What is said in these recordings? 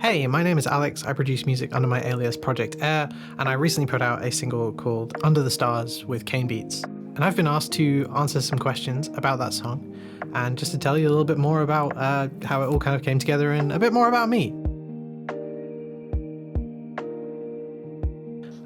Hey, my name is Alex. I produce music under my alias Project Air, and I recently put out a single called Under the Stars with Kainbeats. And I've been asked to answer some questions about that song, and just to tell you a little bit more about how it all kind of came together and a bit more about me.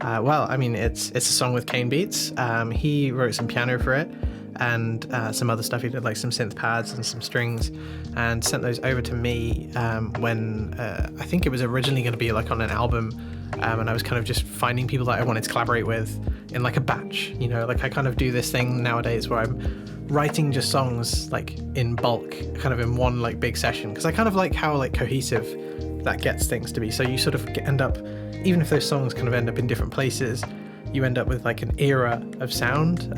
It's a song with Kainbeats. He wrote some piano for it, and some other stuff. He did like some synth pads and some strings, and sent those over to me when I think it was originally going to be like on an album, and I was kind of just finding people that I wanted to collaborate with in like a batch. You know, like I kind of do this thing nowadays where I'm writing just songs like in bulk, kind of in one like big session, because I kind of like how like cohesive that gets things to be. So you sort of end up, even if those songs kind of end up in different places, you end up with like an era of sound.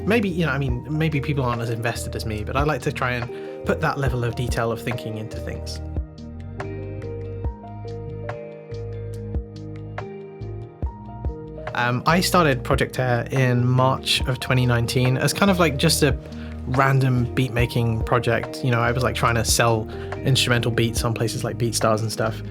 Maybe people aren't as invested as me, but I like to try and put that level of detail of thinking into things. I started Project Air in March of 2019 as kind of like just a random beat making project. You know, I was like trying to sell instrumental beats on places like BeatStars and stuff,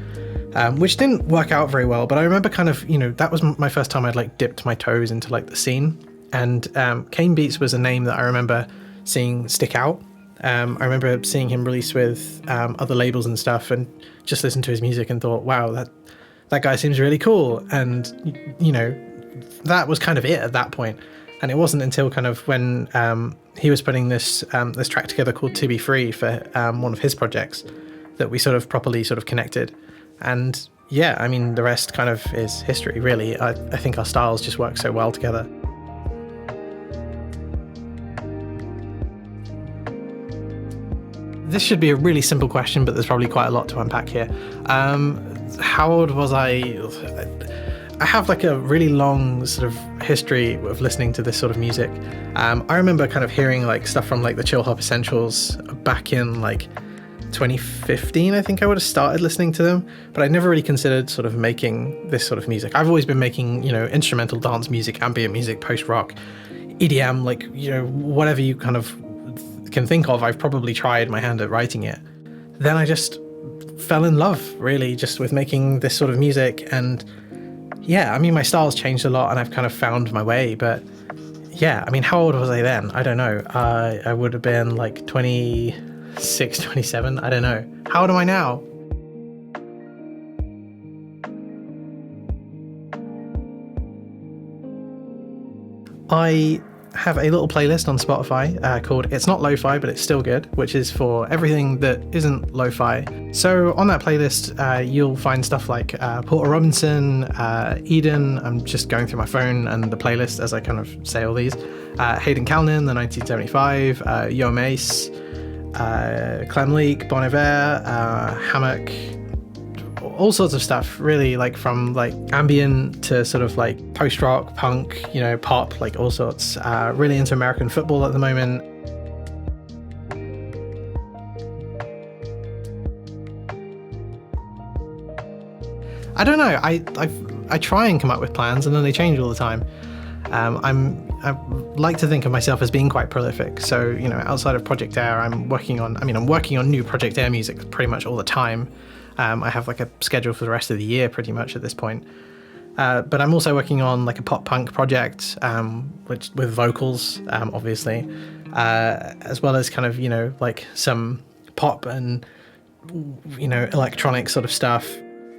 which didn't work out very well. But I remember kind of, you know, that was my first time I'd like dipped my toes into like the scene. And Kainbeats was a name that I remember seeing stick out. I remember seeing him release with other labels and stuff, and just listened to his music and thought, wow, that guy seems really cool. And, you know, that was kind of it at that point. And it wasn't until kind of when he was putting this track together called To Be Free for one of his projects that we sort of properly sort of connected. And yeah, I mean, the rest kind of is history, really. I think our styles just work so well together. This should be a really simple question, but there's probably quite a lot to unpack here. How old was I? I have like a really long sort of history of listening to this sort of music. I remember kind of hearing like stuff from like the Chill Hop Essentials back in like 2015. I think I would have started listening to them, but I never really considered sort of making this sort of music. I've always been making, you know, instrumental dance music, ambient music, post-rock, EDM, like, you know, whatever you kind of can think of. I've probably tried my hand at writing it. Then I just fell in love, really, just with making this sort of music. And yeah, I mean, my style's changed a lot and I've kind of found my way. But yeah, I mean, how old was I then? I don't know. I would have been like 26, 27. I don't know. How old am I now? I have a little playlist on Spotify called It's Not Lo-Fi, but It's Still Good, which is for everything that isn't lo-fi. So on that playlist, you'll find stuff like Porter Robinson, Eden. I'm just going through my phone and the playlist as I kind of say all these. Hayden Callan, the 1975, Yo Mace, Clem Leak, Bon Iver, Hammock, all sorts of stuff, really, like from like ambient to sort of like post-rock, punk, you know, pop, like all sorts. Really into American football at the moment. I don't know. I try and come up with plans and then they change all the time. I like to think of myself as being quite prolific. So, you know, outside of Project Air, I'm working on new Project Air music pretty much all the time. I have like a schedule for the rest of the year pretty much at this point. But I'm also working on like a pop punk project, which with vocals, obviously, as well as kind of, you know, like some pop and, you know, electronic sort of stuff.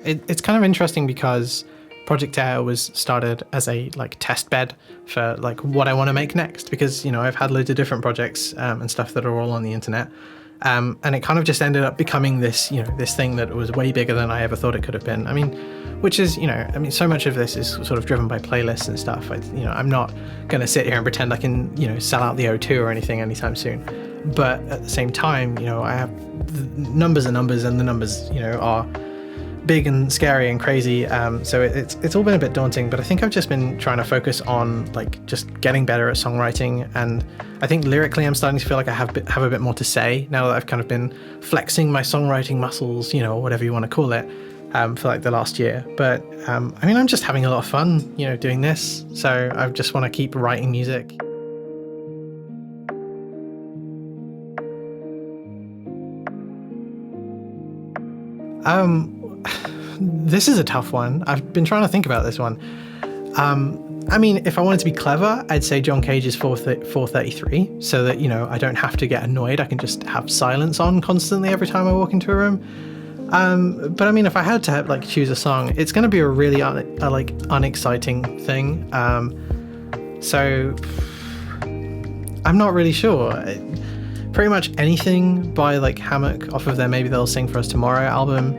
It's kind of interesting because Project Air was started as a like test bed for like what I want to make next, because, you know, I've had loads of different projects and stuff that are all on the internet. And it kind of just ended up becoming this, you know, this thing that was way bigger than I ever thought it could have been. I mean, which is, you know, I mean, so much of this is sort of driven by playlists and stuff. I'm not going to sit here and pretend I can, you know, sell out the O2 or anything anytime soon. But at the same time, you know, I have numbers and numbers, and the numbers, you know, are big and scary and crazy. So it's all been a bit daunting, but I think I've just been trying to focus on like just getting better at songwriting. And I think lyrically I'm starting to feel like I have a bit more to say now that I've kind of been flexing my songwriting muscles, you know, or whatever you want to call it, for like the last year. But I mean, I'm just having a lot of fun, you know, doing this. So I just want to keep writing music. This is a tough one. I've been trying to think about this one. I mean, if I wanted to be clever, I'd say John Cage's 433, so that, you know, I don't have to get annoyed. I can just have silence on constantly every time I walk into a room. But I mean, if I had to like choose a song, it's going to be a really unexciting thing. So I'm not really sure. Pretty much anything by like Hammock off of their Maybe They'll Sing For Us Tomorrow album.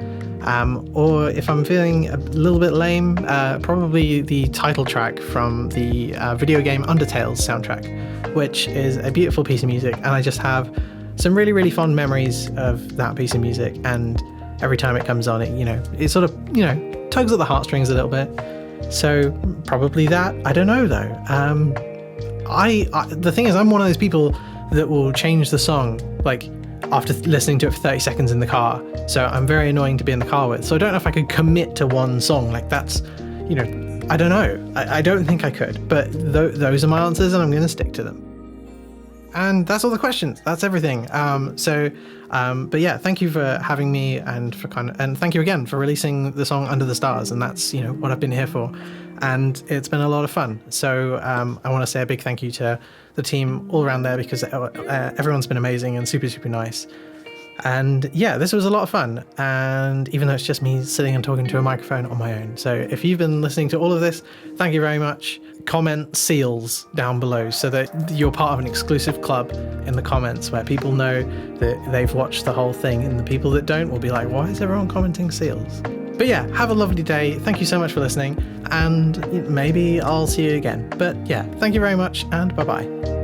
Or if I'm feeling a little bit lame, probably the title track from the video game Undertale's soundtrack, which is a beautiful piece of music, and I just have some really, really fond memories of that piece of music, and every time it comes on, it sort of, tugs at the heartstrings a little bit. So probably that. I don't know though. The thing is, I'm one of those people that will change the song, like, after listening to it for 30 seconds in the car. So I'm very annoying to be in the car with. So I don't know if I could commit to one song. Like that's, I don't know. I don't think I could. But those are my answers and I'm going to stick to them. And that's all the questions. That's everything. But yeah, thank you for having me and thank you again for releasing the song Under the Stars. And that's, what I've been here for. And it's been a lot of fun. So I want to say a big thank you to the team all around there, because everyone's been amazing and super, super nice. And yeah, this was a lot of fun. And even though it's just me sitting and talking to a microphone on my own. So if you've been listening to all of this, thank you very much. Comment seals down below so that you're part of an exclusive club in the comments where people know that they've watched the whole thing, and the people that don't will be like, why is everyone commenting seals? But yeah, have a lovely day. Thank you so much for listening, and maybe I'll see you again. But yeah, thank you very much, and bye-bye.